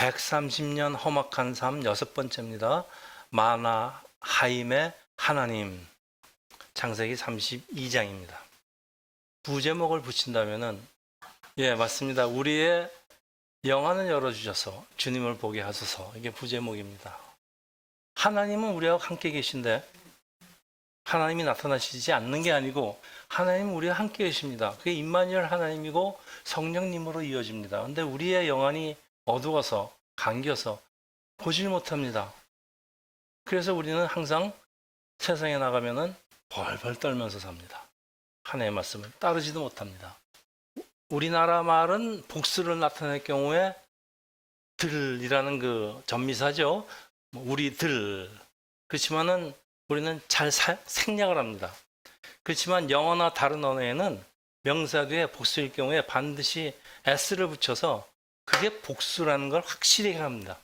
130년 험악한 삶 여섯 번째입니다. 마나하임의 하나님, 창세기 32장입니다. 부제목을 붙인다면은, 예, 맞습니다. 우리의 영안을 열어주셔서 주님을 보게 하소서. 이게 부제목입니다. 하나님은 우리와 함께 계신데 하나님이 나타나시지 않는 게 아니고 하나님은 우리와 함께 계십니다. 그게 임마누엘 하나님이고 성령님으로 이어집니다. 그런데 우리의 영안이 어두워서 감겨서 보질 못합니다. 그래서 우리는 항상 세상에 나가면은 벌벌 떨면서 삽니다. 하나님의 말씀을 따르지도 못합니다. 우리나라 말은 복수를 나타낼 경우에 들이라는 그 전미사죠. 우리들. 그렇지만은 우리는 잘 생략을 합니다. 그렇지만 영어나 다른 언어에는 명사 뒤에 복수일 경우에 반드시 s를 붙여서 그게 복수라는 걸 확실히 합니다.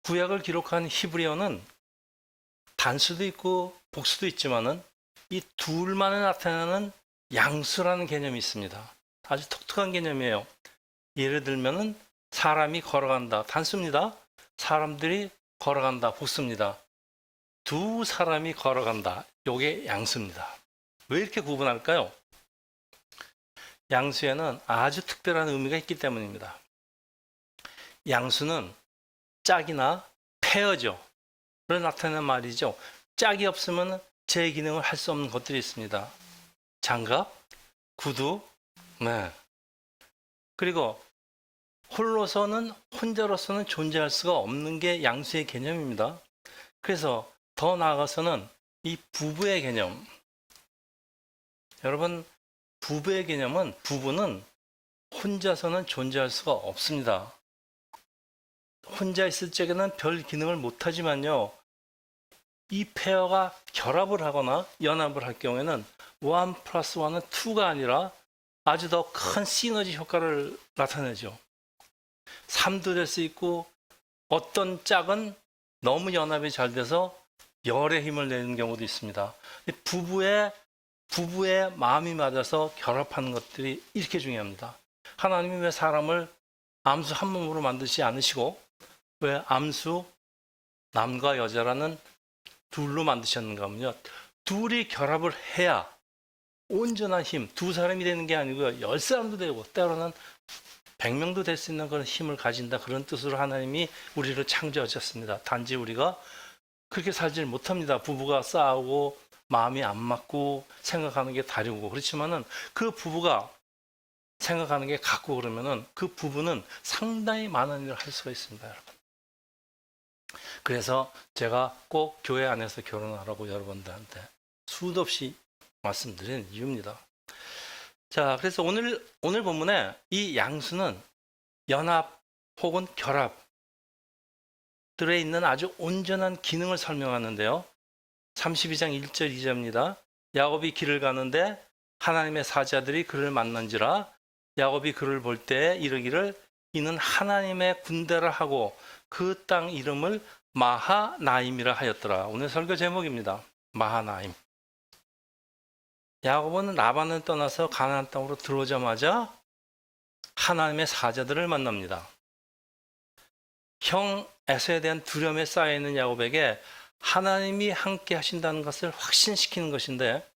구약을 기록한 히브리어는 단수도 있고 복수도 있지만은 이 둘만에 나타나는 양수라는 개념이 있습니다. 아주 독특한 개념이에요. 예를 들면은 사람이 걸어간다. 단수입니다. 사람들이 걸어간다. 복수입니다. 두 사람이 걸어간다. 요게 양수입니다. 왜 이렇게 구분할까요? 양수에는 아주 특별한 의미가 있기 때문입니다. 양수는 짝이나 페어죠. 를 나타내는 말이죠. 짝이 없으면 제 기능을 할 수 없는 것들이 있습니다. 장갑, 구두, 네. 그리고 혼자로서는 존재할 수가 없는 게 양수의 개념입니다. 그래서 더 나아가서는 이 부부의 개념. 여러분, 부부의 개념은 부부는 혼자서는 존재할 수가 없습니다. 혼자 있을 적에는 별 기능을 못하지만요. 이 페어가 결합을 하거나 연합을 할 경우에는 1+1은 2가 아니라 아주 더 큰 시너지 효과를 나타내죠. 3도 될 수 있고 어떤 짝은 너무 연합이 잘 돼서 열의 힘을 내는 경우도 있습니다. 부부의 마음이 맞아서 결합하는 것들이 이렇게 중요합니다. 하나님이 왜 사람을 암수 한 몸으로 만드시지 않으시고 왜 암수 남과 여자라는 둘로 만드셨는가 하면요. 둘이 결합을 해야 온전한 힘, 두 사람이 되는 게 아니고요. 10사람도 되고 때로는 100명도 될 수 있는 그런 힘을 가진다. 그런 뜻으로 하나님이 우리를 창조하셨습니다. 단지 우리가 그렇게 살지 못합니다. 부부가 싸우고 마음이 안 맞고 생각하는 게 다르고 그렇지만은 그 부부가 생각하는 게 같고 그러면은 그 부부는 상당히 많은 일을 할 수가 있습니다, 여러분. 그래서 제가 꼭 교회 안에서 결혼하라고 여러분들한테 수도 없이 말씀드리는 이유입니다. 자, 그래서 오늘 본문에 이 양수는 연합 혹은 결합 들에 있는 아주 온전한 기능을 설명하는데요. 32장 1절 2절입니다. 야곱이 길을 가는데 하나님의 사자들이 그를 만난지라 야곱이 그를 볼 때 이르기를 이는 하나님의 군대라 하고 그 땅 이름을 마하나임이라 하였더라. 오늘 설교 제목입니다. 마하나임. 야곱은 라반을 떠나서 가나안 땅으로 들어오자마자 하나님의 사자들을 만납니다. 형 에서에 대한 두려움에 쌓여있는 야곱에게 하나님이 함께 하신다는 것을 확신시키는 것인데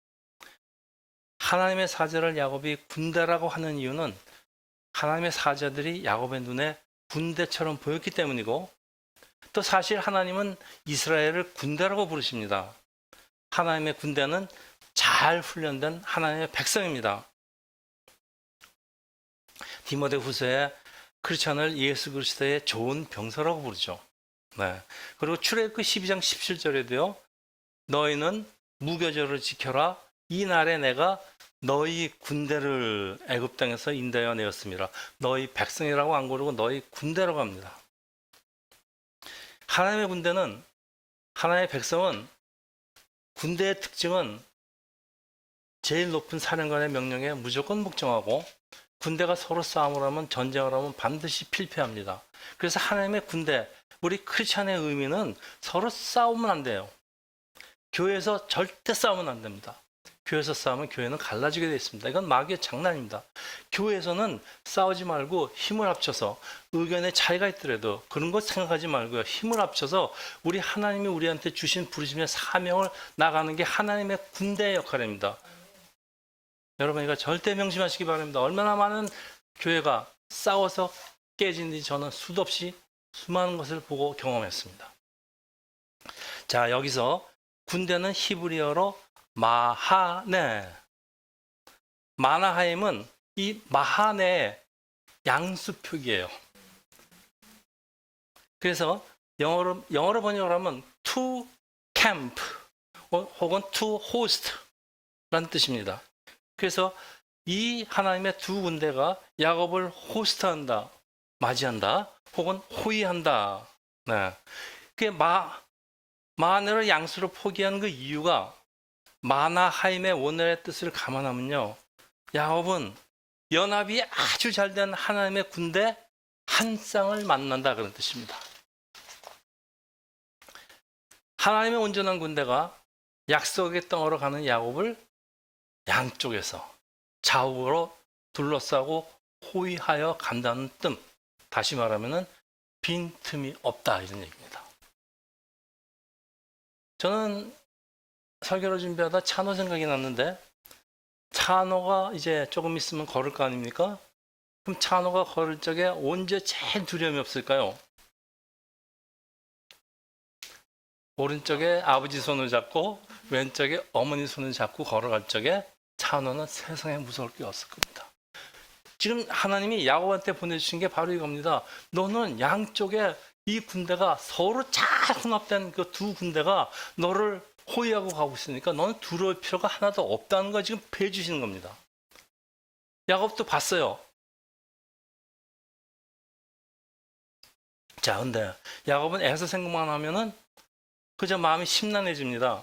하나님의 사자를 야곱이 군대라고 하는 이유는 하나님의 사자들이 야곱의 눈에 군대처럼 보였기 때문이고 또 사실 하나님은 이스라엘을 군대라고 부르십니다. 하나님의 군대는 잘 훈련된 하나님의 백성입니다. 디모데후서에 크리스천을 예수 그리스도의 좋은 병사라고 부르죠. 네. 그리고 출애굽기 12장 17절에도요. 너희는 무교절을 지켜라. 이 날에 내가 너희 군대를 애굽 땅에서 인도하여 내었습니다. 너희 백성이라고 안 고르고 너희 군대라고 합니다. 하나님의 군대는 하나님의 백성은 군대의 특징은 제일 높은 사령관의 명령에 무조건 복종하고 군대가 서로 싸움을 하면 전쟁을 하면 반드시 필패합니다. 그래서 하나님의 군대, 우리 크리스찬의 의미는 서로 싸우면 안 돼요. 교회에서 절대 싸우면 안 됩니다. 교회에서 싸우면 교회는 갈라지게 되어 있습니다. 이건 마귀의 장난입니다. 교회에서는 싸우지 말고 힘을 합쳐서 의견의 차이가 있더라도 그런 거 생각하지 말고요. 힘을 합쳐서 우리 하나님이 우리한테 주신 부르심의 사명을 나가는 게 하나님의 군대의 역할입니다. 여러분 이거 절대 명심하시기 바랍니다. 얼마나 많은 교회가 싸워서 깨진지 저는 수도 없이 수많은 것을 보고 경험했습니다. 자, 여기서 군대는 히브리어로 마하네. 마나하임은 이 마하네의 양수 표기예요. 그래서 영어로 번역을 하면 to camp 혹은 to host라는 뜻입니다. 그래서 이 하나님의 두 군대가 야곱을 호스트한다, 맞이한다, 혹은 호위한다. 네. 그게 마하네를 양수로 포기한 그 이유가 마나하임의 원어의 뜻을 감안하면요, 야곱은 연합이 아주 잘 된 하나님의 군대 한 쌍을 만난다 그런 뜻입니다. 하나님의 온전한 군대가 약속의 땅으로 가는 야곱을 양쪽에서 좌우로 둘러싸고 호위하여 간다는 뜻. 다시 말하면 빈틈이 없다 이런 얘기입니다. 저는 설교를 준비하다 찬호 생각이 났는데, 찬호가 이제 조금 있으면 걸을 거 아닙니까? 그럼 찬호가 걸을 적에 언제 제일 두려움이 없을까요? 오른쪽에 아버지 손을 잡고 왼쪽에 어머니 손을 잡고 걸어갈 적에 찬호는 세상에 무서울 게 없을 겁니다. 지금 하나님이 야곱한테 보내주신 게 바로 이겁니다. 너는 양쪽에 이 군대가 서로 잘 혼합된 그 두 군대가 너를 호위하고 가고 있으니까 너는 두려울 필요가 하나도 없다는 거 지금 배주시는 겁니다. 야곱도 봤어요. 자, 근데 야곱은 에서 생각만 하면은 그저 마음이 심란해집니다.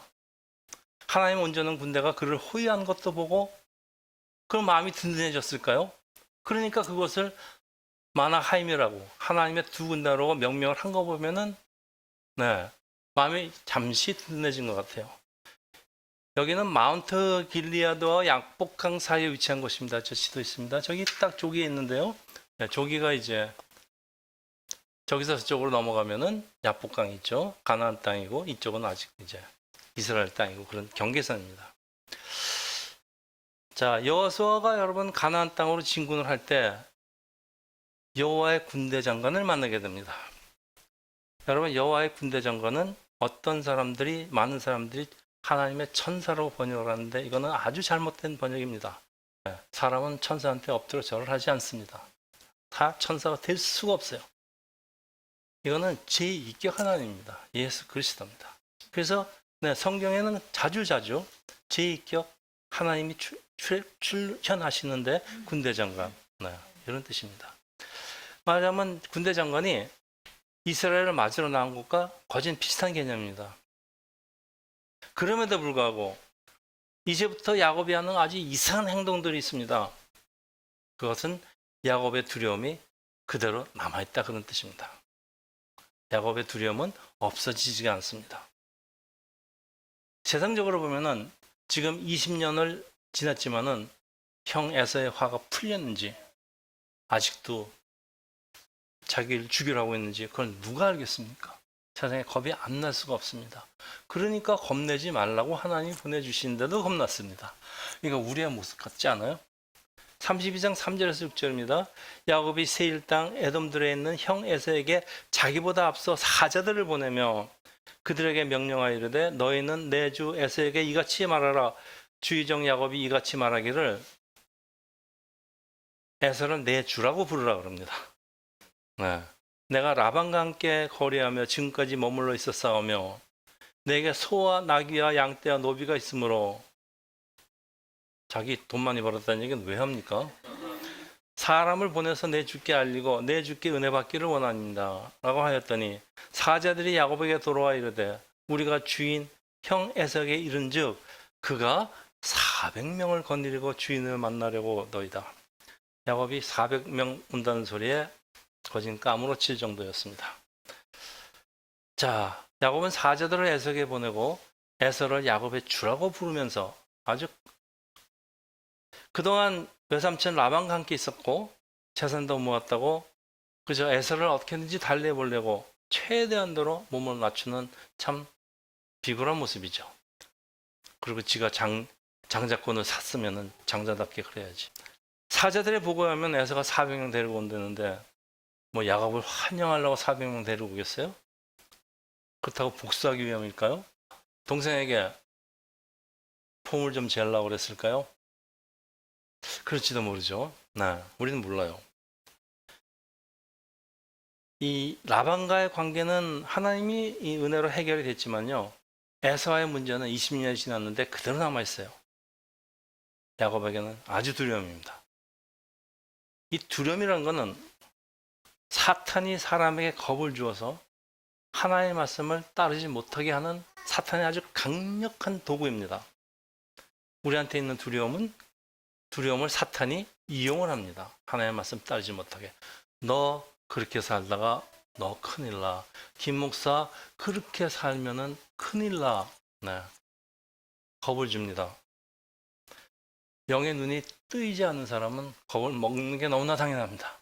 하나님 온전한 군대가 그를 호위한 것도 보고 그럼 마음이 든든해졌을까요? 그러니까 그것을 마나하임이라고 하나님의 두 군대라고 명명을 한 거 보면은 네, 마음이 잠시 든든해진 것 같아요. 여기는 마운트 길리아드와 약복강 사이에 위치한 곳입니다. 저 지도 있습니다. 저기 딱 조기에 있는데요. 네, 조기가 이제 저기서 저쪽으로 넘어가면은 약복강이 있죠. 가나안 땅이고 이쪽은 아직 이제 이스라엘 땅이고 그런 경계선입니다. 자, 여호수아가 여러분 가나안 땅으로 진군을 할 때 여호와의 군대 장관을 만나게 됩니다. 여러분 여호와의 군대 장관은 많은 사람들이 하나님의 천사라고 번역을 하는데 이거는 아주 잘못된 번역입니다. 사람은 천사한테 엎드려 절을 하지 않습니다. 다 천사가 될 수가 없어요. 이거는 제2격 하나님입니다. 예수 그리스도입니다. 그래서 성경에는 자주자주 제2격 하나님이 출현하시는데 군대 장관 이런 뜻입니다. 말하자면 군대 장관이 이스라엘을 맞으러 나온 것과 거진 비슷한 개념입니다. 그럼에도 불구하고 이제부터 야곱이 하는 아주 이상한 행동들이 있습니다. 그것은 야곱의 두려움이 그대로 남아있다 그런 뜻입니다. 야곱의 두려움은 없어지지가 않습니다. 세상적으로 보면은 지금 20년을 지났지만은 형 에서의 화가 풀렸는지 아직도 자기를 죽이려 하고 있는지 그걸 누가 알겠습니까? 세상에 겁이 안 날 수가 없습니다. 그러니까 겁내지 말라고 하나님이 보내주시는데도 겁났습니다. 이거 우리의 모습 같지 않아요? 32장 3절에서 6절입니다. 야곱이 세일 땅 에돔들에 있는 형 에서에게 자기보다 앞서 사자들을 보내며 그들에게 명령하여 이르되 너희는 내 주 에서에게 이같이 말하라. 주의 종 야곱이 이같이 말하기를 에서를 내 주라고 부르라 그럽니다. 내가 라반과 함께 거래하며 지금까지 머물러 있었사오며 내게 소와 나귀와 양떼와 노비가 있으므로 자기 돈 많이 벌었다는 얘기는 왜 합니까? 사람을 보내서 내 주께 알리고 내 주께 은혜 받기를 원합니다 라고 하였더니 사자들이 야곱에게 돌아와 이르되 우리가 주인 형 에서에게 이른즉 그가 400명을 거느리고 주인을 만나려고 너희다. 야곱이 400명 온다는 소리에 거진 까무러칠 정도였습니다. 자, 야곱은 사자들을 에서에게 보내고 에서를 야곱의 주라고 부르면서 아주 그동안 외삼촌 라반과 함께 있었고 재산도 모았다고 그저 에서를 어떻게든지 달래보려고 최대한도로 몸을 낮추는 참 비굴한 모습이죠. 그리고 지가 장자권을 샀으면 장자답게 그래야지. 사자들의 보고에 하면 에서가 400명 데리고 온다는데 뭐 야곱을 환영하려고 400명 데리고 오겠어요? 그렇다고 복수하기 위함일까요? 동생에게 폼을 좀 재려고 그랬을까요? 그럴지도 모르죠. 네, 우리는 몰라요. 이 라반과의 관계는 하나님이 이 은혜로 해결이 됐지만요. 에서와의 문제는 20년이 지났는데 그대로 남아있어요. 야곱에게는 아주 두려움입니다. 이 두려움이라는 것은 사탄이 사람에게 겁을 주어서 하나님의 말씀을 따르지 못하게 하는 사탄의 아주 강력한 도구입니다. 우리한테 있는 두려움을 사탄이 이용을 합니다. 하나님의 말씀 따르지 못하게. 너 그렇게 살다가 너 큰일 나. 김 목사 그렇게 살면은 큰일 나. 네. 겁을 줍니다. 영의 눈이 뜨이지 않는 사람은 겁을 먹는 게 너무나 당연합니다.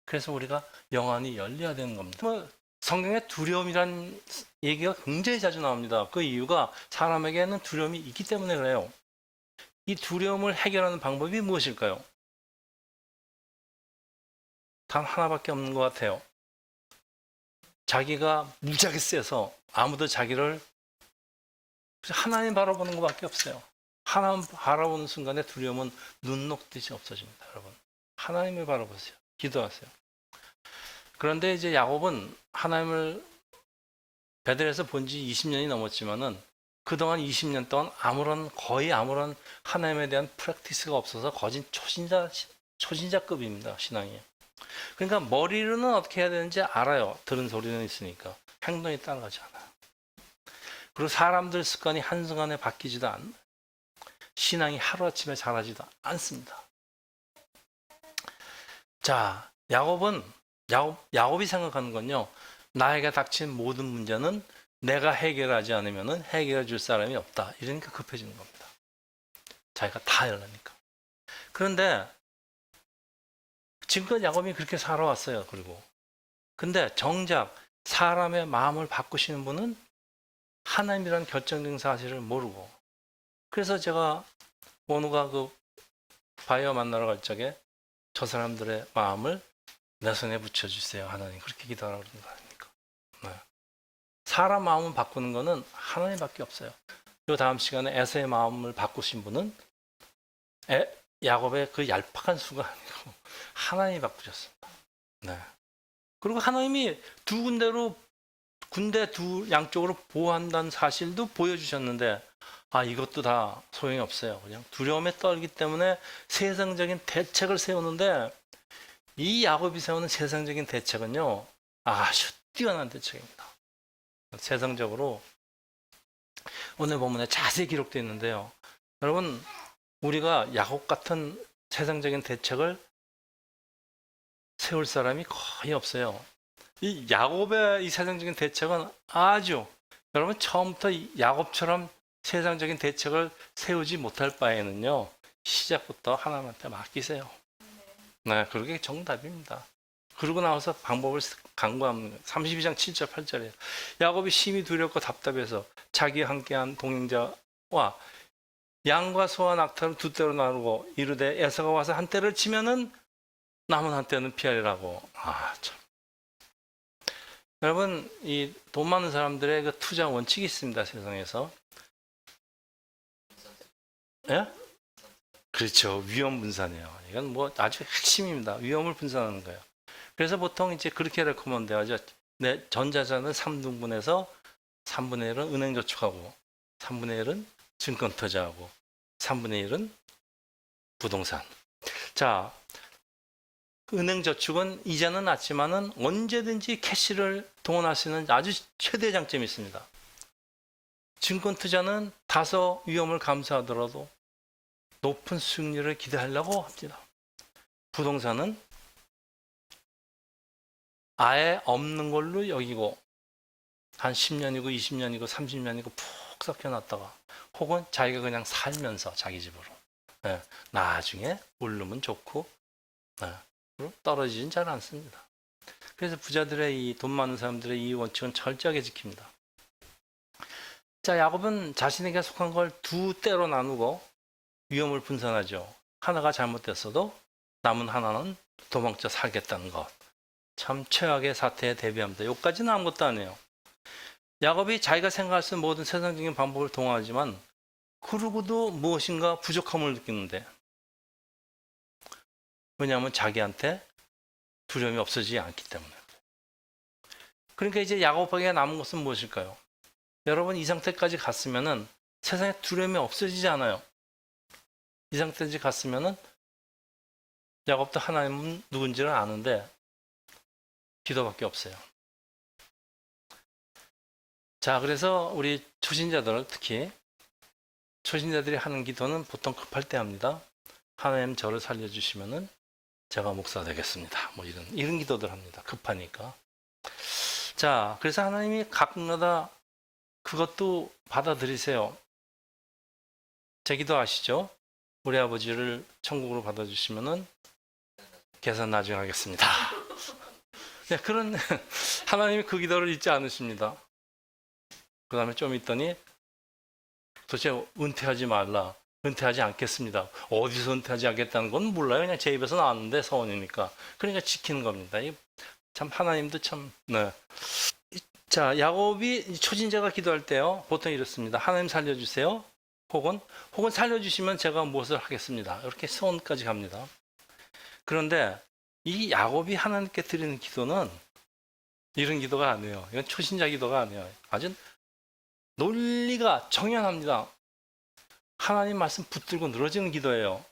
그래서 우리가 영안이 열려야 되는 겁니다. 성경에 두려움이란 얘기가 굉장히 자주 나옵니다. 그 이유가 사람에게는 두려움이 있기 때문에 그래요. 이 두려움을 해결하는 방법이 무엇일까요? 단 하나밖에 없는 것 같아요. 자기가 무지하게 세서 아무도 자기를 하나님 바라보는 것밖에 없어요. 하나님 바라보는 순간에 두려움은 눈 녹듯이 없어집니다. 여러분, 하나님을 바라보세요. 기도하세요. 그런데 이제 야곱은 하나님을 베델에서 본 지 20년이 넘었지만은 그동안 20년 동안 거의 아무런 하나님에 대한 프랙티스가 없어서 거진 초신자급입니다. 신앙이. 그러니까 머리로는 어떻게 해야 되는지 알아요. 들은 소리는 있으니까. 행동이 따라가지 않아요. 그리고 사람들 습관이 한순간에 바뀌지도 않아요. 신앙이 하루아침에 자라지도 않습니다. 자, 야곱이 생각하는 건요. 나에게 닥친 모든 문제는 내가 해결하지 않으면 해결해 줄 사람이 없다. 이러니까 급해지는 겁니다. 자기가 다 하려니까. 그런데 지금껏 야곱이 그렇게 살아왔어요. 그리고 근데 정작 사람의 마음을 바꾸시는 분은 하나님이라는 결정적인 사실을 모르고, 그래서 제가 원우가 그 바이오 만나러 갈 적에 저 사람들의 마음을 내 손에 붙여주세요. 하나님 그렇게 기도하라고 그러는 거 아닙니까? 네. 사람 마음을 바꾸는 거는 하나님밖에 없어요. 이 다음 시간에 에서의 마음을 바꾸신 분은 야곱의 그 얄팍한 수가 아니고 하나님이 바꾸셨습니다. 네. 그리고 하나님이 두 군데 두 양쪽으로 보호한다는 사실도 보여주셨는데 이것도 다 소용이 없어요. 그냥 두려움에 떨기 때문에 세상적인 대책을 세우는데 이 야곱이 세우는 세상적인 대책은요, 아주 뛰어난 대책입니다. 세상적으로 오늘 본문에 자세히 기록되어 있는데요. 여러분, 우리가 야곱 같은 세상적인 대책을 세울 사람이 거의 없어요. 이 야곱의 이 세상적인 대책은 아주, 여러분 처음부터 야곱처럼 세상적인 대책을 세우지 못할 바에는요, 시작부터 하나님한테 맡기세요. 네, 그게 정답입니다. 그러고 나와서 방법을 강구합니다. 32장 7절 8절에 야곱이 심히 두렵고 답답해서 자기와 함께한 동행자와 양과 소와 낙타를 두 떼로 나누고 이르되 에서가 와서 한 떼를 치면은 남은 한 떼는 피하리라고. 참. 여러분, 이 돈 많은 사람들의 그 투자 원칙이 있습니다. 세상에서. 예? 그렇죠. 위험 분산이에요. 이건 뭐 아주 핵심입니다. 위험을 분산하는 거예요. 그래서 보통 이제 그렇게 레코먼드 하죠. 내 전자자는 3등분해서 3분의 1은 은행저축하고 3분의 1은 증권투자하고 3분의 1은 부동산. 자, 은행저축은 이자는 낮지만은 언제든지 캐시를 동원할 수 있는 아주 최대 장점이 있습니다. 증권투자는 다소 위험을 감수하더라도 높은 수익률을 기대하려고 합니다. 부동산은 아예 없는 걸로 여기고 한 10년이고 20년이고 30년이고 푹 섞여놨다가 혹은 자기가 그냥 살면서 자기 집으로 예, 나중에 오르면 좋고 떨어지진 잘 않습니다. 그래서 부자들의 이 돈 많은 사람들의 이 원칙은 철저하게 지킵니다. 자, 야곱은 자신에게 속한 걸 두 때로 나누고 위험을 분산하죠. 하나가 잘못됐어도 남은 하나는 도망쳐 살겠다는 것. 참 최악의 사태에 대비합니다. 여기까지는 아무것도 아니에요. 야곱이 자기가 생각할 수 있는 모든 세상적인 방법을 동원하지만 그러고도 무엇인가 부족함을 느끼는데, 왜냐하면 자기한테 두려움이 없어지지 않기 때문에. 그러니까 이제 야곱에게 남은 것은 무엇일까요? 여러분, 이 상태까지 갔으면은 세상에 두려움이 없어지지 않아요. 이 상태까지 갔으면은 야곱도 하나님은 누군지를 아는데 기도밖에 없어요. 자, 그래서 우리 초신자들, 특히 초신자들이 하는 기도는 보통 급할 때 합니다. 하나님 저를 살려주시면은 제가 목사 되겠습니다. 뭐 이런 기도들 합니다. 급하니까. 자, 그래서 하나님이 가끔가다 그것도 받아들이세요. 제 기도 아시죠? 우리 아버지를 천국으로 받아주시면은 계산 나중에 하겠습니다. 네, 그런 하나님이 그 기도를 잊지 않으십니다. 그 다음에 좀 있더니 도대체 은퇴하지 말라. 은퇴하지 않겠습니다. 어디서 은퇴하지 않겠다는 건 몰라요. 그냥 제 입에서 나왔는데 서원이니까. 그러니까 지키는 겁니다. 참 하나님도 참. 네. 자, 야곱이 초진자가 기도할 때요. 보통 이렇습니다. 하나님 살려주세요. 혹은 살려주시면 제가 무엇을 하겠습니다. 이렇게 서원까지 갑니다. 그런데 이 야곱이 하나님께 드리는 기도는 이런 기도가 아니에요. 이건 초신자 기도가 아니에요. 아주 논리가 정연합니다. 하나님 말씀 붙들고 늘어지는 기도예요.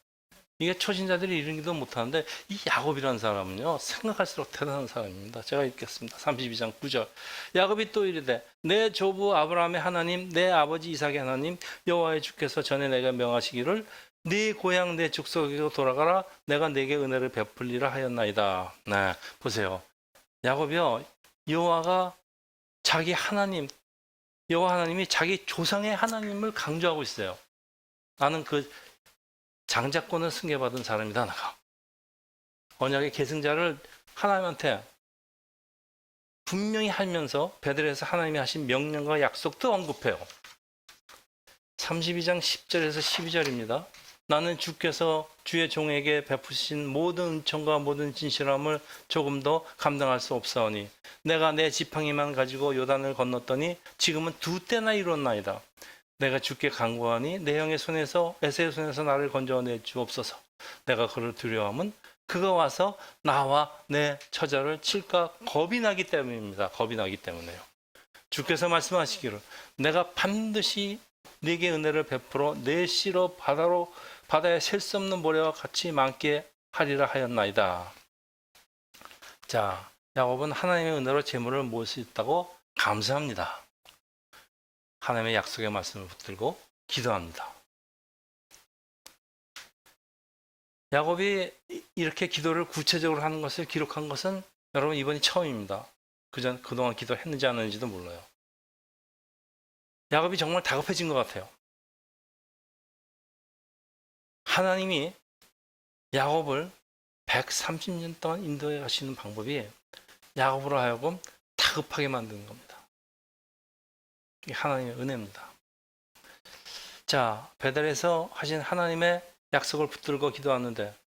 이게 초신자들이 이런 기도 못하는데 이 야곱이라는 사람은요, 생각할수록 대단한 사람입니다. 제가 읽겠습니다. 32장 9절. 야곱이 또 이르되 내 조부 아브라함의 하나님, 내 아버지 이삭의 하나님 여호와의 주께서 전에 내가 명하시기를 네 고향 내 족속에로 돌아가라. 내가 네게 은혜를 베풀리라 하였나이다. 네, 보세요. 야곱이요, 여호와가 자기 하나님, 여호와 하나님이 자기 조상의 하나님을 강조하고 있어요. 나는 그 장자권을 승계받은 사람이다. 나가 언약의 계승자를 하나님한테 분명히 하면서 베들레헴에서 하나님이 하신 명령과 약속도 언급해요. 32장 10절에서 12절입니다. 나는 주께서 주의 종에게 베푸신 모든 은총과 모든 진실함을 조금 더 감당할 수 없사오니 내가 내 지팡이만 가지고 요단을 건넜더니 지금은 두 때나 이뤘나이다. 내가 주께 간구하니 내 형의 손에서 에세의 손에서 나를 건져내 주옵소서. 내가 그를 두려워함은 그가 와서 나와 내 처자를 칠까 겁이 나기 때문입니다. 겁이 나기 때문에요. 주께서 말씀하시기를 내가 반드시 네게 은혜를 베풀어 내 씨로 바다에 셀 수 없는 모래와 같이 많게 하리라 하였나이다. 자, 야곱은 하나님의 은혜로 재물을 모을 수 있다고 감사합니다. 하나님의 약속의 말씀을 붙들고 기도합니다. 야곱이 이렇게 기도를 구체적으로 하는 것을 기록한 것은 여러분 이번이 처음입니다. 그동안 기도했는지 안 했는지도 몰라요. 야곱이 정말 다급해진 것 같아요. 하나님이 야곱을 130년 동안 인도해 가시는 방법이 야곱으로 하여금 다급하게 만드는 겁니다. 이게 하나님의 은혜입니다. 자, 베델에서 하신 하나님의 약속을 붙들고 기도하는데,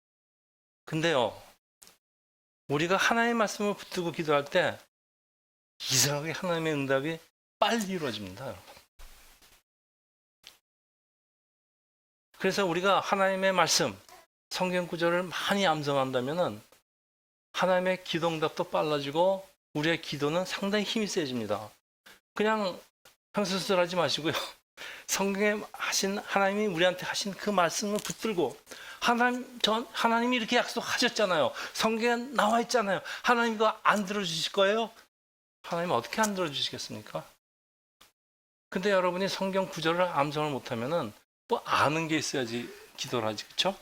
근데요, 우리가 하나님의 말씀을 붙들고 기도할 때 이상하게 하나님의 응답이 빨리 이루어집니다. 여러분. 그래서 우리가 하나님의 말씀, 성경 구절을 많이 암송한다면 하나님의 기도 응답도 빨라지고 우리의 기도는 상당히 힘이 세집니다. 그냥 평소수술하지 마시고요. 성경에 하신 하나님이 우리한테 하신 그 말씀을 붙들고 하나님이 이렇게 약속하셨잖아요. 성경에 나와 있잖아요. 하나님 이거 안 들어주실 거예요? 하나님 어떻게 안 들어주시겠습니까? 근데 여러분이 성경 구절을 암송을 못하면은 뭐 아는 게 있어야지 기도를 하지, 그렇죠?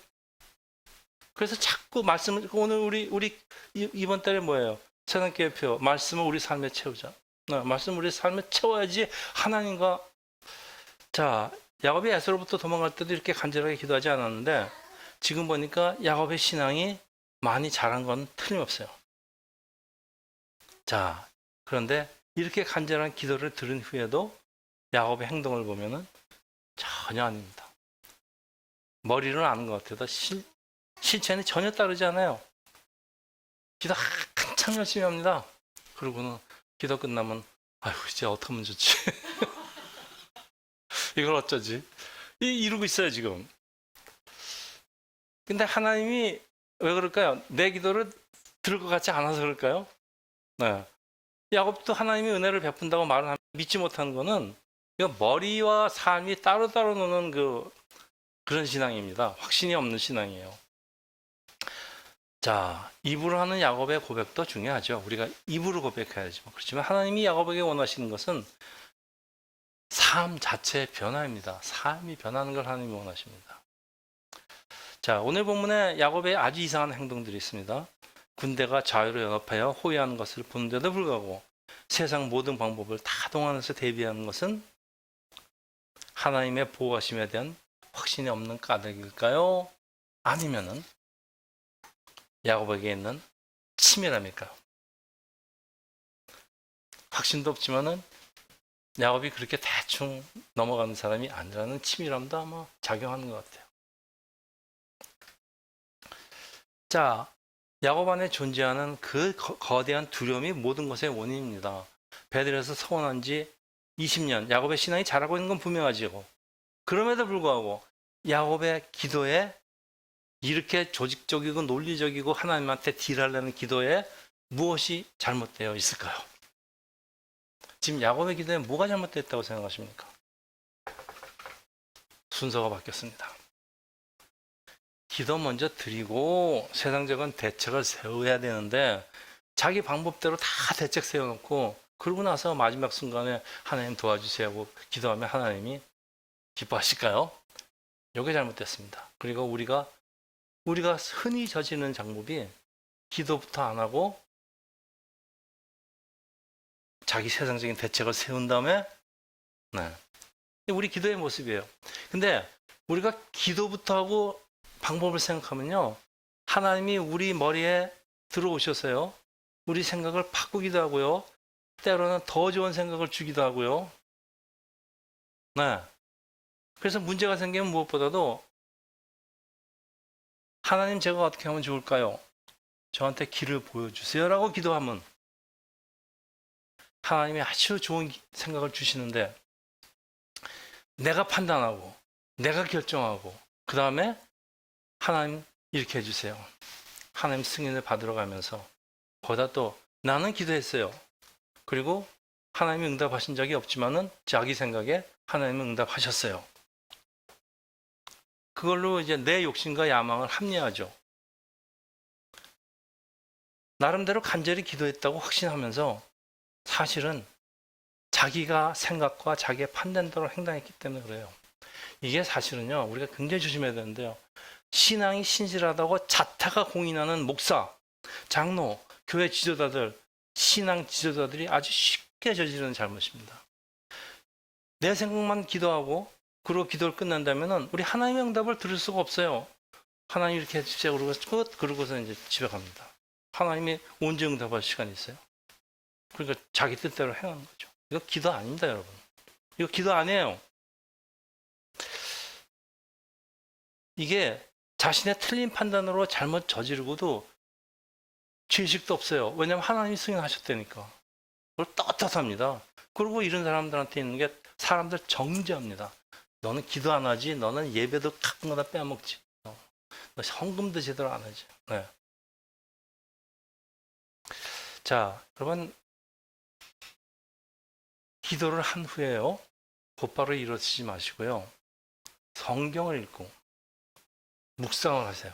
그래서 자꾸 말씀을 오늘 우리 이번 달에 뭐예요? 세상교회표 말씀을 우리 삶에 채우자. 말씀 우리 삶에 채워야지 하나님과. 자, 야곱이 에서로부터 도망갈 때도 이렇게 간절하게 기도하지 않았는데 지금 보니까 야곱의 신앙이 많이 자란 건 틀림없어요. 자, 그런데 이렇게 간절한 기도를 들은 후에도 야곱의 행동을 보면은 전혀 아닙니다. 머리로는 아는 것 같아도 실체는 전혀 따르지 않아요. 기도 한참 열심히 합니다. 그러고는 기도 끝나면 아유 이제 어떻게 하면 좋지? 이걸 어쩌지? 이러고 있어요 지금. 근데 하나님이 왜 그럴까요? 내 기도를 들을 것 같지 않아서 그럴까요? 네. 야곱도 하나님이 은혜를 베푼다고 말을 하면 믿지 못하는 거는 이거 머리와 삶이 따로따로 노는 그런 신앙입니다. 확신이 없는 신앙이에요. 자, 입으로 하는 야곱의 고백도 중요하죠. 우리가 입으로 고백해야죠. 그렇지만 하나님이 야곱에게 원하시는 것은 삶 자체의 변화입니다. 삶이 변하는 걸 하나님이 원하십니다. 자, 오늘 본문에 야곱의 아주 이상한 행동들이 있습니다. 군대가 자유로 연합하여 호위하는 것을 보는데도 불구하고 세상 모든 방법을 다 동원해서 대비하는 것은 하나님의 보호하심에 대한 확신이 없는 까닭일까요? 아니면은 야곱에게 있는 치밀함일까요? 확신도 없지만은 야곱이 그렇게 대충 넘어가는 사람이 아니라는 치밀함도 아마 작용하는 것 같아요. 자, 야곱 안에 존재하는 그 거대한 두려움이 모든 것의 원인입니다. 베들레헴에서 서원한 지 20년, 야곱의 신앙이 자라고 있는 건 분명하지요. 그럼에도 불구하고 야곱의 기도에 이렇게 조직적이고 논리적이고 하나님한테 딜하려는 기도에 무엇이 잘못되어 있을까요? 지금 야곱의 기도에 뭐가 잘못됐다고 생각하십니까? 순서가 바뀌었습니다. 기도 먼저 드리고 세상적인 대책을 세워야 되는데 자기 방법대로 다 대책 세워놓고 그러고 나서 마지막 순간에 하나님 도와주세요 하고 기도하면 하나님이 기뻐하실까요? 이게 잘못됐습니다. 그리고 우리가 흔히 저지르는 장법이 기도부터 안 하고 자기 세상적인 대책을 세운 다음에 우리 기도의 모습이에요. 근데 우리가 기도부터 하고 방법을 생각하면요, 하나님이 우리 머리에 들어오셔서요, 우리 생각을 바꾸기도 하고요, 때로는 더 좋은 생각을 주기도 하고요. 그래서 문제가 생기면 무엇보다도 하나님 제가 어떻게 하면 좋을까요? 저한테 길을 보여주세요 라고 기도하면 하나님이 아주 좋은 생각을 주시는데 내가 판단하고 내가 결정하고 그 다음에 하나님 이렇게 해주세요. 하나님 승인을 받으러 가면서 거기다 또 나는 기도했어요. 그리고 하나님이 응답하신 적이 없지만은 자기 생각에 하나님은 응답하셨어요. 그걸로 이제 내 욕심과 야망을 합리화하죠. 나름대로 간절히 기도했다고 확신하면서 사실은 자기가 생각과 자기의 판단대로 행동했기 때문에 그래요. 이게 사실은요, 우리가 굉장히 조심해야 되는데요. 신앙이 신실하다고 자타가 공인하는 목사, 장로, 교회 지도자들, 신앙 지도자들이 아주 쉽게 저지르는 잘못입니다. 내 생각만 기도하고 그리고 기도를 끝난다면은 우리 하나님의 응답을 들을 수가 없어요. 하나님 이렇게 해주세요. 그러고서 이제 집에 갑니다. 하나님이 언제 응답할 시간이 있어요? 그러니까 자기 뜻대로 행하는 거죠. 이거 기도 아닙니다, 여러분. 이거 기도 아니에요. 이게 자신의 틀린 판단으로 잘못 저지르고도 죄식도 없어요. 왜냐하면 하나님이 승인하셨다니까. 그걸 떳떳합니다. 그리고 이런 사람들한테 있는 게 사람들 정죄합니다. 너는 기도 안 하지, 너는 예배도 가끔가다 빼먹지, 너 헌금도 제대로 안 하지. 자, 여러분, 기도를 한 후에요, 곧바로 일어서지 마시고요, 성경을 읽고 묵상을 하세요.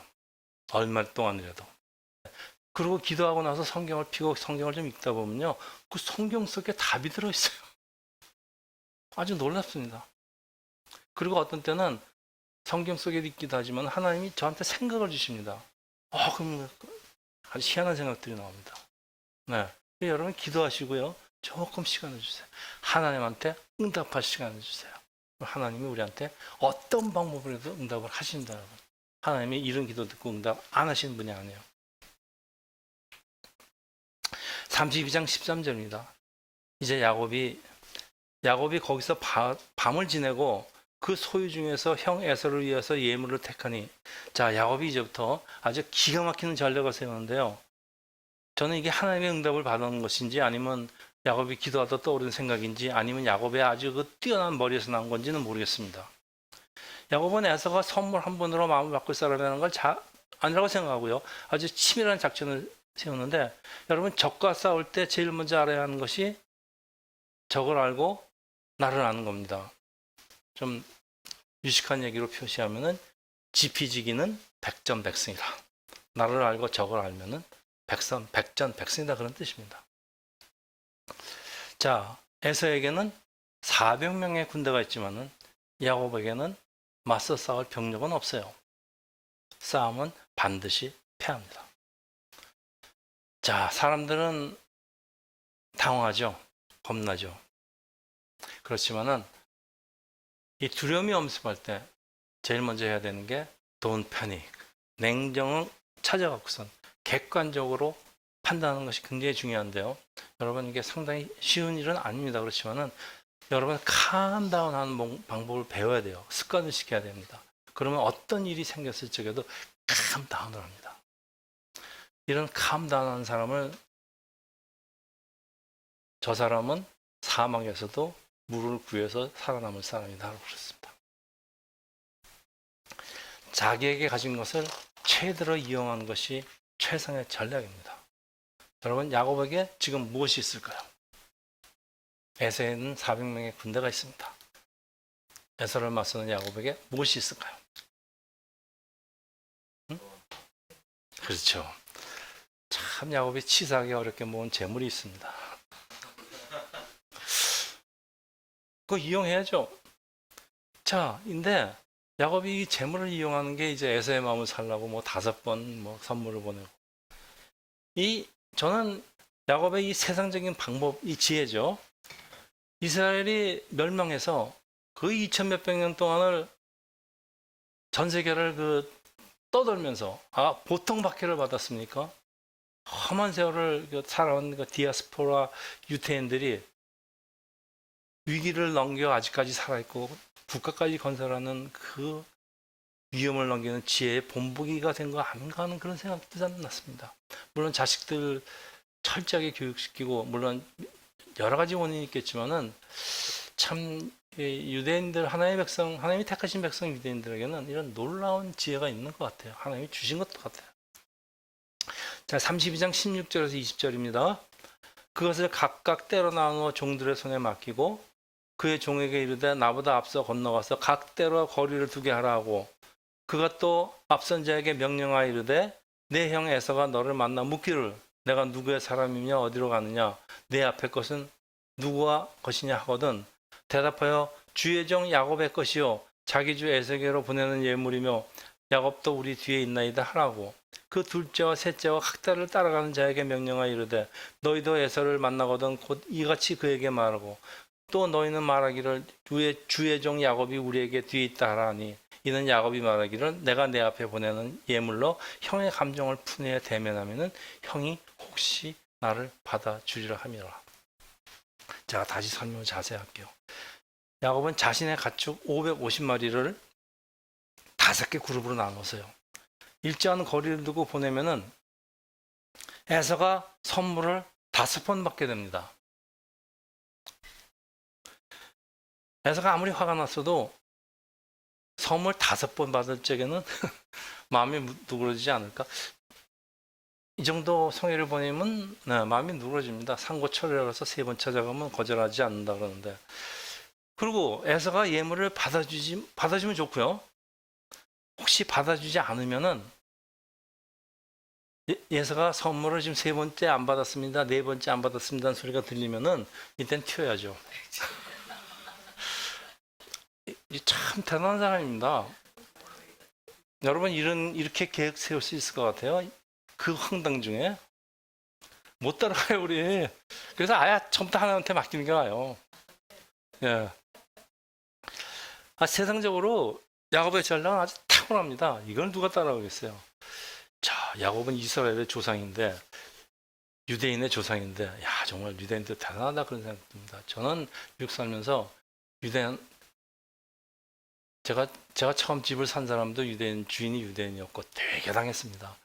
얼마 동안이라도. 그리고 기도하고 나서 성경을 펴고 성경을 좀 읽다 보면요, 그 성경 속에 답이 들어있어요. 아주 놀랍습니다. 그리고 어떤 때는 성경 속에 있기도 하지만 하나님이 저한테 생각을 주십니다. 그럼 아주 희한한 생각들이 나옵니다. 여러분 기도하시고요, 조금 시간을 주세요. 하나님한테 응답할 시간을 주세요. 하나님이 우리한테 어떤 방법으로도 응답을 하신다, 여러분. 하나님이 이런 기도 듣고 응답 안 하시는 분이 아니에요. 32장 13절입니다. 이제 야곱이 거기서 밤을 지내고 그 소유 중에서 형 에서를 위해서 예물을 택하니, 자, 야곱이 이제부터 아주 기가 막히는 전략을 세우는데요. 저는 이게 하나님의 응답을 받은 것인지, 아니면 야곱이 기도하다 떠오른 생각인지, 아니면 야곱의 아주 그 뛰어난 머리에서 나온 건지는 모르겠습니다. 야곱은 에서가 선물 한 번으로 마음을 바꿀 사람이라는 걸 아니라고 생각하고요. 아주 치밀한 작전을 세우는데, 여러분, 적과 싸울 때 제일 먼저 알아야 하는 것이 적을 알고 나를 아는 겁니다. 좀 유식한 얘기로 표시하면은 지피지기는 백전백승이다. 나를 알고 적을 알면은 백전백승이다, 그런 뜻입니다. 자, 에서에게는 400명의 군대가 있지만은 야곱에게는 맞서 싸울 병력은 없어요. 싸움은 반드시 패합니다. 자, 사람들은 당황하죠. 겁나죠. 그렇지만은 이 두려움이 엄습할 때 제일 먼저 해야 되는 게 don't panic. 냉정을 찾아갖고선 객관적으로 판단하는 것이 굉장히 중요한데요. 여러분, 이게 상당히 쉬운 일은 아닙니다. 그렇지만은 여러분, calm down 하는 방법을 배워야 돼요. 습관을 시켜야 됩니다. 그러면 어떤 일이 생겼을 적에도 calm down을 합니다. 이런 calm down 하는 사람을, 저 사람은 사막에서도 물을 구해서 살아남을 사람이다라고 그랬습니다. 자기에게 가진 것을 최대로 이용하는 것이 최상의 전략입니다. 여러분, 야곱에게 지금 무엇이 있을까요? 에서에는 400명의 군대가 있습니다. 에서를 맞서는 야곱에게 무엇이 있을까요? 응? 그렇죠. 참, 야곱이 치사하기 어렵게 모은 재물이 있습니다. 그거 이용해야죠. 자, 근데 야곱이 이 재물을 이용하는 게 이제 에서의 마음을 살라고 5번 선물을 보내고, 저는 야곱의 이 세상적인 방법, 이 지혜죠. 이스라엘이 멸망해서 그 2000몇백 년 동안을 전 세계를 떠돌면서, 보통 박해를 받았습니까? 험한 세월을 살아온 디아스포라 유태인들이 위기를 넘겨 아직까지 살아있고 국가까지 건설하는 그 위험을 넘기는 지혜의 본보기가 된 거 아닌가 하는 그런 생각도 났습니다. 물론 자식들 철저하게 교육시키고, 물론 여러 가지 원인이 있겠지만은 참 유대인들, 하나님이 택하신 백성 유대인들에게는 이런 놀라운 지혜가 있는 것 같아요. 하나님이 주신 것도 같아요. 자, 32장 16절에서 20절입니다. 그것을 각각 때로 나누어 종들의 손에 맡기고 그의 종에게 이르되 나보다 앞서 건너가서 각 때로 거리를 두게 하라 하고, 그가 또 앞선 자에게 명령하여 이르되 내 형 에서가 너를 만나 묻기를 내가 누구의 사람이냐 어디로 가느냐 내 앞에 것은 누구와 것이냐 하거든 대답하여 주의 종 야곱의 것이요 자기 주 에서에게로 보내는 예물이며 야곱도 우리 뒤에 있나이다 하라고, 그 둘째와 셋째와 각 때를 따라가는 자에게 명령하여 이르되 너희도 에서를 만나거든 곧 이같이 그에게 말하고, 또 너희는 말하기를 주의 종 야곱이 우리에게 뒤에 있다 하라니, 이는 야곱이 말하기를 내가 내 앞에 보내는 예물로 형의 감정을 푸내어 대면하면은 형이 혹시 나를 받아주리라 함이라. 제가 다시 설명을 자세히 할게요. 야곱은 자신의 가축 550마리를 5개 그룹으로 나눴어요. 일정한 거리를 두고 보내면은 에서가 선물을 5번 받게 됩니다. 에서가 아무리 화가 났어도 선물 5번 받을 적에는 마음이 누그러지지 않을까? 이 정도 성의를 보내면 마음이 누그러집니다. 상고철이라서 3번 찾아가면 거절하지 않는다 그러는데, 그리고 에서가 예물을 받아주면 좋고요. 혹시 받아주지 않으면은 에서가 선물을 지금 3번째 안 받았습니다, 4번째 안 받았습니다는 소리가 들리면은 이땐 튀어야죠. 참 대단한 사람입니다. 여러분, 이렇게 계획 세울 수 있을 것 같아요? 그 황당 중에 못 따라가요 우리. 그래서 아예 처음부터 하나님한테 맡기는 게 나아요. 예. 세상적으로 야곱의 전략은 아주 엄청납니다. 이걸 누가 따라가겠어요? 자, 야곱은 이스라엘의 조상인데, 유대인의 조상인데, 야, 정말 유대인들 대단하다 그런 생각이 듭니다. 저는 미국 살면서 유대인, 제가 처음 집을 산 사람도 주인이 유대인이었고 되게 당했습니다.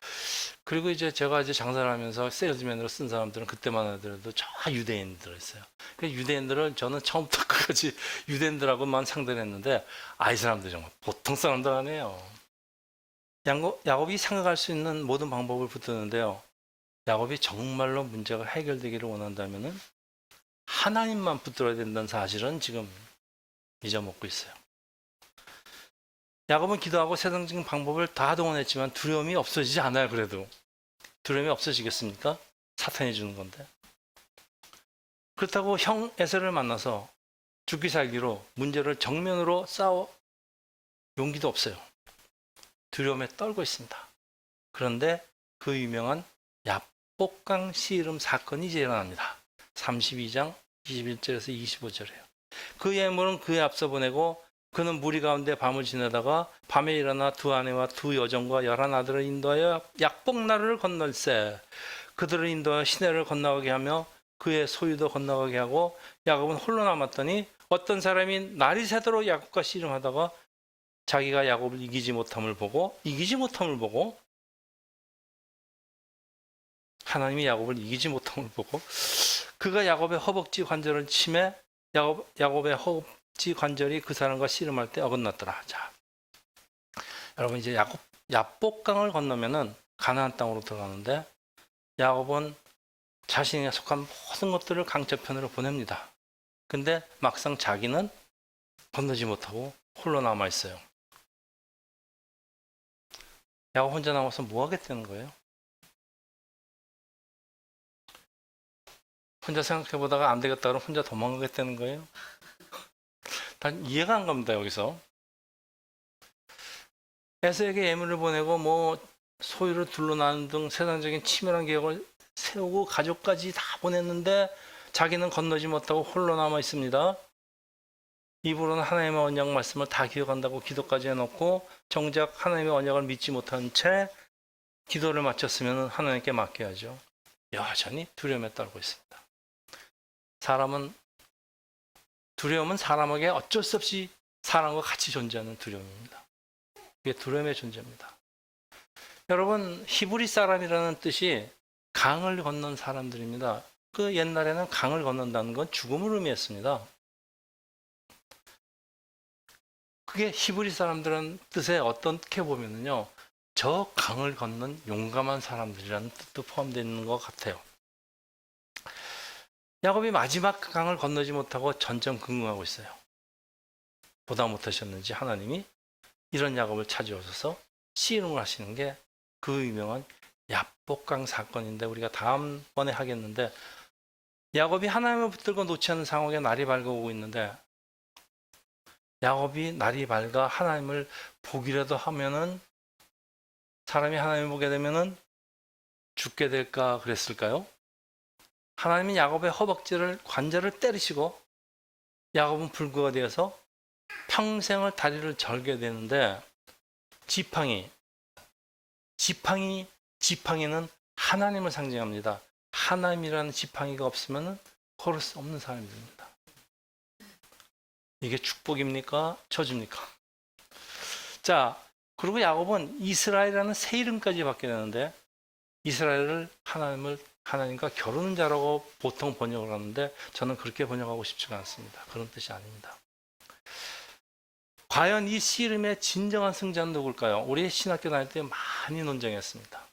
그리고 이제 제가 장사를 하면서 세일즈맨으로 쓴 사람들은 그때만 하더라도 다 유대인들이었어요. 그 유대인들을 저는 처음부터 끝까지 유대인들하고만 상대를 했는데, 이 사람들 정말 보통 사람들 아니에요. 야곱이 생각할 수 있는 모든 방법을 붙드는데요. 야곱이 정말로 문제가 해결되기를 원한다면은 하나님만 붙들어야 된다는 사실은 지금 잊어먹고 있어요. 야곱은 기도하고 세상적인 방법을 다 동원했지만 두려움이 없어지지 않아요. 그래도 두려움이 없어지겠습니까? 사탄이 주는 건데. 그렇다고 형 에서를 만나서 죽기 살기로 문제를 정면으로 싸워 용기도 없어요. 두려움에 떨고 있습니다. 그런데 그 유명한 야복강 씨름 사건이 이제 일어납니다. 32장 21절에서 25절이에요. 그 예물은 그에 앞서 보내고 그는 무리 가운데 밤을 지내다가 밤에 일어나 두 아내와 두 여종과 11 아들을 인도하여 약복나루를 건널세. 그들을 인도하여 시내를 건너가게 하며 그의 소유도 건너가게 하고, 야곱은 홀로 남았더니 어떤 사람이 날이 새도록 야곱과 씨름하다가 자기가 야곱을 이기지 못함을 보고 하나님이 야곱을 이기지 못함을 보고 그가 야곱의 허벅지 관절을 치매 야곱의 허벅지 관절이 그 사람과 씨름할 때 어긋났더라. 자, 여러분, 이제 야복강을 건너면은 가나안 땅으로 들어가는데, 야곱은 자신에 속한 모든 것들을 강저편으로 보냅니다. 근데 막상 자기는 건너지 못하고 홀로 남아 있어요. 야곱 혼자 남아서 뭐 하겠다는 거예요? 혼자 생각해 보다가 안 되겠다 그러면 혼자 도망가겠다는 거예요? 난 이해가 안 갑니다. 여기서 에서에게 예물을 보내고 뭐 소유를 둘러나는 등 세상적인 치밀한 계획을 세우고 가족까지 다 보냈는데 자기는 건너지 못하고 홀로 남아 있습니다. 입으로는 하나님의 언약 말씀을 다 기억한다고 기도까지 해놓고 정작 하나님의 언약을 믿지 못한 채 기도를 마쳤으면 하나님께 맡겨야죠. 여전히 두려움에 떨고 있습니다. 두려움은 사람에게 어쩔 수 없이 사람과 같이 존재하는 두려움입니다. 그게 두려움의 존재입니다. 여러분, 히브리 사람이라는 뜻이 강을 건넌 사람들입니다. 그 옛날에는 강을 건넌다는 건 죽음을 의미했습니다. 그게 히브리 사람들은 뜻에 어떻게 보면은요, 저 강을 건넌 용감한 사람들이라는 뜻도 포함되어 있는 것 같아요. 야곱이 마지막 강을 건너지 못하고 전전긍긍하고 있어요. 보다 못하셨는지 하나님이 이런 야곱을 찾아오셔서 씨름을 하시는 게 그 유명한 야복강 사건인데, 우리가 다음번에 하겠는데, 야곱이 하나님을 붙들고 놓지 않는 상황에 날이 밝아오고 있는데, 야곱이 날이 밝아 하나님을 보기라도 하면은, 사람이 하나님을 보게 되면은 죽게 될까 그랬을까요? 하나님은 야곱의 허벅지를 관절을 때리시고 야곱은 불구가 되어서 평생을 다리를 절게 되는데, 지팡이는 하나님을 상징합니다. 하나님이라는 지팡이가 없으면 걸을 수 없는 사람이 됩니다. 이게 축복입니까? 저주입니까? 자, 그리고 야곱은 이스라엘이라는 새 이름까지 받게 되는데, 이스라엘을 하나님과 겨루는 자라고 보통 번역을 하는데, 저는 그렇게 번역하고 싶지가 않습니다. 그런 뜻이 아닙니다. 과연 이 씨름의 진정한 승자는 누굴까요? 우리 신학교 다닐 때 많이 논쟁했습니다.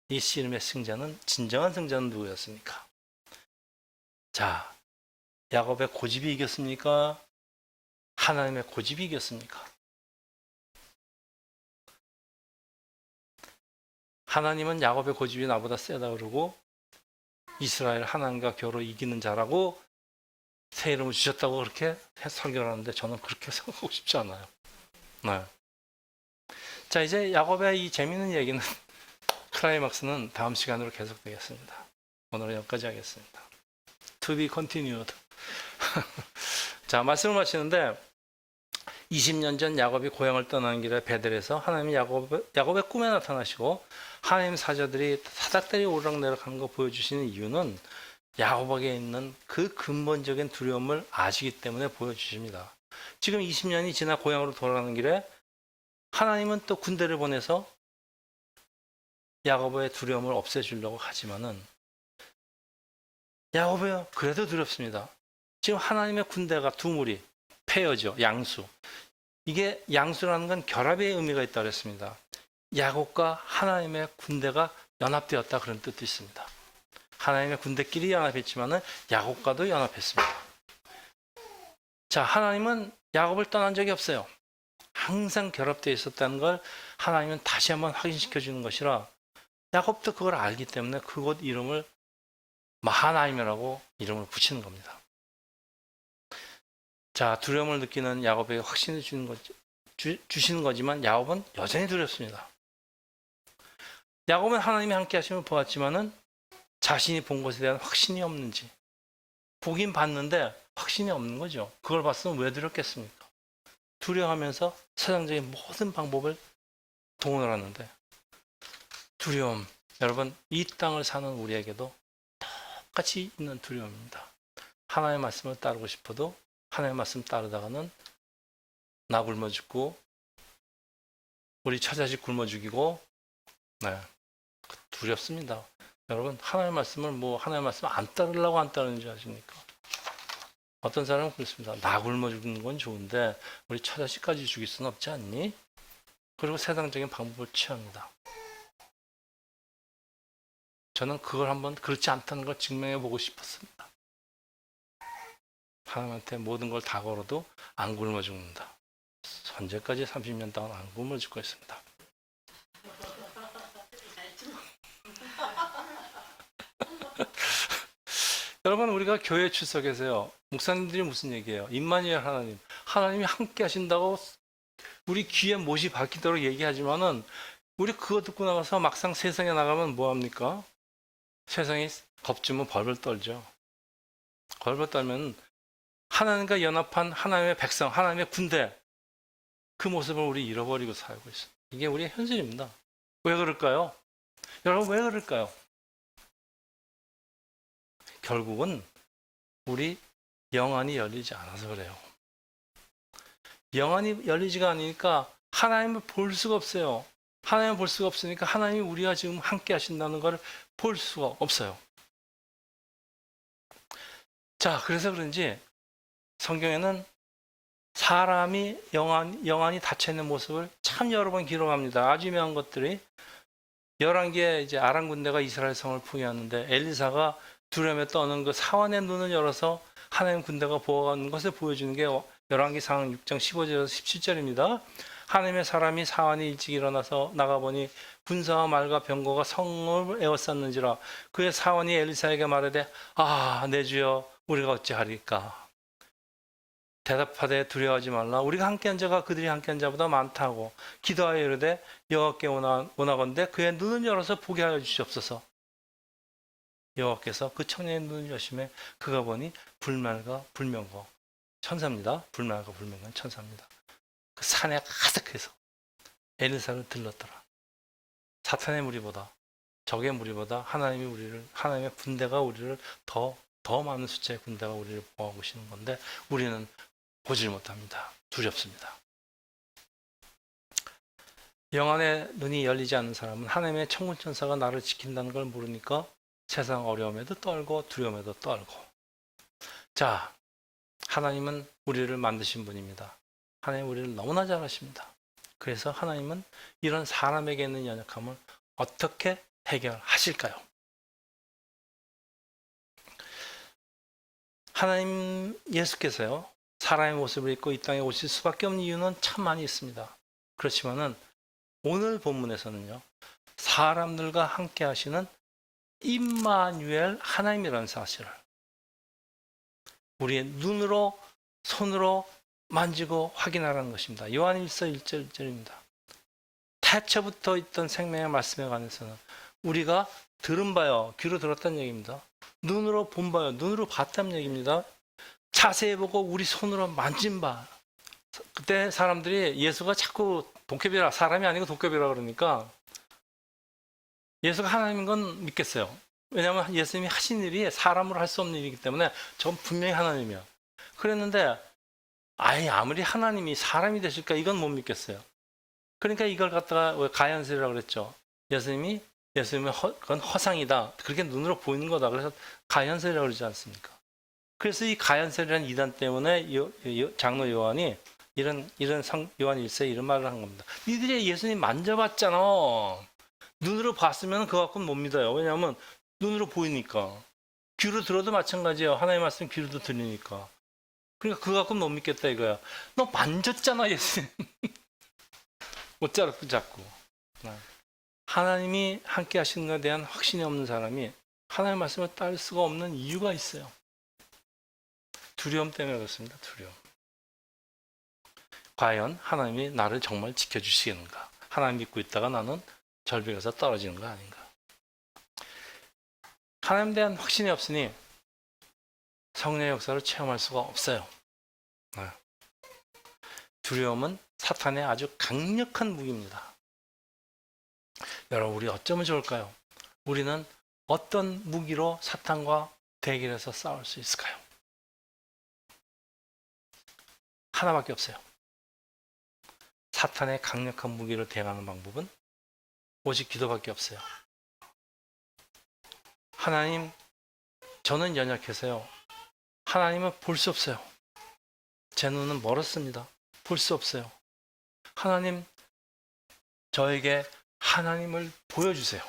이 씨름의 진정한 승자는 누구였습니까? 자, 야곱의 고집이 이겼습니까? 하나님의 고집이 이겼습니까? 하나님은 야곱의 고집이 나보다 세다 그러고 이스라엘 하나님과 겨루 이기는 자라고 새 이름을 주셨다고 그렇게 설교를 하는데, 저는 그렇게 생각하고 싶지 않아요. 네. 자, 이제 야곱의 이 재미있는 얘기는 클라이막스는 다음 시간으로 계속되겠습니다. 오늘은 여기까지 하겠습니다. To be continued. 자, 말씀을 마치는데, 20년 전 야곱이 고향을 떠나는 길에 베델에서 하나님이 야곱의 꿈에 나타나시고 하나님 사자들이 사닥다리 오르락내리락 하는 거 보여주시는 이유는 야곱에게 있는 그 근본적인 두려움을 아시기 때문에 보여주십니다. 지금 20년이 지나 고향으로 돌아가는 길에 하나님은 또 군대를 보내서 야곱의 두려움을 없애주려고 하지만은 야곱이 그래도 두렵습니다. 지금 하나님의 군대가 두 무리, 페어죠, 양수. 이게 양수라는 건 결합의 의미가 있다고 했습니다. 야곱과 하나님의 군대가 연합되었다 그런 뜻도 있습니다. 하나님의 군대끼리 연합했지만은 야곱과도 연합했습니다. 자, 하나님은 야곱을 떠난 적이 없어요. 항상 결합되어 있었다는 걸 하나님은 다시 한번 확인시켜 주는 것이라 야곱도 그걸 알기 때문에 그곳 이름을 마하나임이라고 이름을 붙이는 겁니다. 자, 두려움을 느끼는 야곱에게 확신을 주시는 거지만 야곱은 여전히 두렵습니다. 야곱은 하나님이 함께 하심을 보았지만은 자신이 본 것에 대한 확신이 없는지, 보긴 봤는데 확신이 없는 거죠. 그걸 봤으면 왜 두렵겠습니까? 두려워하면서 세상적인 모든 방법을 동원을 하는데, 두려움, 여러분, 이 땅을 사는 우리에게도 똑같이 있는 두려움입니다. 하나님의 말씀을 따르고 싶어도 하나님의 말씀 따르다가는 나 굶어 죽고 우리 처자식 굶어 죽이고, 네, 두렵습니다. 여러분, 하나님의 말씀을 하나님의 말씀 안 따르려고 안 따르는 줄 아십니까? 어떤 사람은 그렇습니다. 나 굶어 죽는 건 좋은데 우리 처자식까지 죽일 수는 없지 않니? 그리고 세상적인 방법을 취합니다. 저는 그걸 한번 그렇지 않다는 걸 증명해 보고 싶었습니다. 하나님한테 모든 걸 다 걸어도 안 굶어 죽는다. 현재까지 30년 동안 안 굶어 죽고 있습니다. 여러분, 우리가 교회 출석해서요, 목사님들이 무슨 얘기해요? 임마누엘 하나님이 함께 하신다고 우리 귀에 못이 박히도록 얘기하지만은 우리 그거 듣고 나가서 막상 세상에 나가면 뭐합니까? 세상이 겁주면 벌벌 떨죠. 벌벌 떨면 하나님과 연합한 하나님의 백성, 하나님의 군대, 그 모습을 우리 잃어버리고 살고 있어요. 이게 우리의 현실입니다. 왜 그럴까요? 여러분, 왜 그럴까요? 결국은 우리 영안이 열리지 않아서 그래요. 영안이 열리지가 않으니까 하나님을 볼 수가 없어요. 하나님을 볼 수가 없으니까 하나님이 우리와 지금 함께 하신다는 것을 볼 수가 없어요. 자, 그래서 그런지 성경에는 사람이 영안이 닫혀있는 모습을 참 여러 번 기록합니다. 아주 유명한 것들이 11개의 이제 아람 군대가 이스라엘 성을 포위하는데 엘리사가 두려움에 떠는 그 사환의 눈을 열어서 하나님 군대가 보호하는 것을 보여주는 게 열왕기상 6장 15절에서 17절입니다. 하나님의 사람이 사환이 일찍 일어나서 나가보니 군사와 말과 병거가 성을 에워쌌는지라. 그의 사환이 엘리사에게 말하되 내 주여 우리가 어찌하리까. 대답하되 두려워하지 말라. 우리가 함께한 자가 그들이 함께한 자보다 많다고 기도하여 이르되 여호와께 원하건대 그의 눈을 열어서 보게 하여 주시옵소서. 여호와께서 그 청년의 눈을 여심해 그가 보니 불말과 불명거, 천사입니다. 불말과 불명거는 천사입니다. 그 산에 가득해서 엘리사를 들렀더라. 사탄의 무리보다, 적의 무리보다 하나님의 군대가 우리를 더 많은 숫자의 군대가 우리를 보호하고 계시는 건데 우리는 보질 못합니다. 두렵습니다. 영안의 눈이 열리지 않는 사람은 하나님의 천군천사가 나를 지킨다는 걸 모르니까 세상 어려움에도 떨고 두려움에도 떨고. 자, 하나님은 우리를 만드신 분입니다. 하나님 우리를 너무나 잘 아십니다. 그래서 하나님은 이런 사람에게 있는 연약함을 어떻게 해결하실까요? 하나님 예수께서요, 사람의 모습을 입고 이 땅에 오실 수밖에 없는 이유는 참 많이 있습니다. 그렇지만은 오늘 본문에서는요, 사람들과 함께 하시는 임마누엘 하나님이라는 사실을 우리의 눈으로, 손으로 만지고 확인하라는 것입니다. 요한일서 1절 1절입니다. 태초부터 있던 생명의 말씀에 관해서는 우리가 들은 바요, 귀로 들었다는 얘기입니다. 눈으로 본 바요, 눈으로 봤다는 얘기입니다. 자세히 보고 우리 손으로 만진 바, 그때 사람들이 예수가 자꾸 도깨비라, 사람이 아니고 도깨비라 그러니까 예수가 하나님인 건 믿겠어요. 왜냐하면 예수님이 하신 일이 사람으로 할 수 없는 일이기 때문에 전 분명히 하나님이야. 그랬는데 아무리 하나님이 사람이 되실까 이건 못 믿겠어요. 그러니까 이걸 갖다가 왜 가연설이라고 그랬죠. 예수님은 그건 허상이다. 그렇게 눈으로 보이는 거다. 그래서 가연설이라고 그러지 않습니까? 그래서 이 가연설이라는 이단 때문에 장로 요한이 이런 요한 1세 이런 말을 한 겁니다. 니들이 예수님 만져봤잖아. 눈으로 봤으면 그거 갖고는 못 믿어요. 왜냐하면 눈으로 보이니까. 귀로 들어도 마찬가지예요. 하나님의 말씀 귀로도 들리니까. 그러니까 그거 갖고는 못 믿겠다 이거야. 너 만졌잖아 예수님. 어쩌라고 자꾸. 하나님이 함께 하시는 것에 대한 확신이 없는 사람이 하나님의 말씀을 따를 수가 없는 이유가 있어요. 두려움 때문에 그렇습니다. 두려움. 과연 하나님이 나를 정말 지켜주시겠는가? 하나님 믿고 있다가 나는 절벽에서 떨어지는 거 아닌가? 하나님에 대한 확신이 없으니 성령의 역사를 체험할 수가 없어요. 두려움은 사탄의 아주 강력한 무기입니다. 여러분, 우리 어쩌면 좋을까요? 우리는 어떤 무기로 사탄과 대결해서 싸울 수 있을까요? 하나밖에 없어요. 사탄의 강력한 무기를 대응하는 방법은 오직 기도밖에 없어요. 하나님, 저는 연약해서요. 하나님은 볼 수 없어요. 제 눈은 멀었습니다. 볼 수 없어요. 하나님, 저에게 하나님을 보여주세요.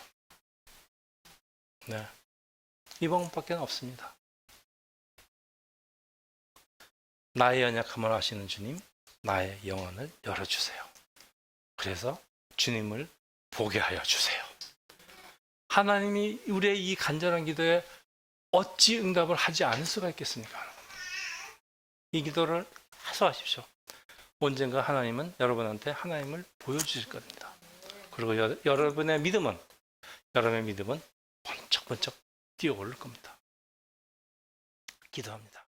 네. 이 방법밖에 없습니다. 나의 연약함을 아시는 주님, 나의 영혼을 열어주세요. 그래서 주님을 보게 하여 주세요. 하나님이 우리의 이 간절한 기도에 어찌 응답을 하지 않을 수가 있겠습니까? 이 기도를 하소하십시오. 언젠가 하나님은 여러분한테 하나님을 보여주실 겁니다. 그리고 여러분의 믿음은 번쩍번쩍 뛰어오를 겁니다. 기도합니다.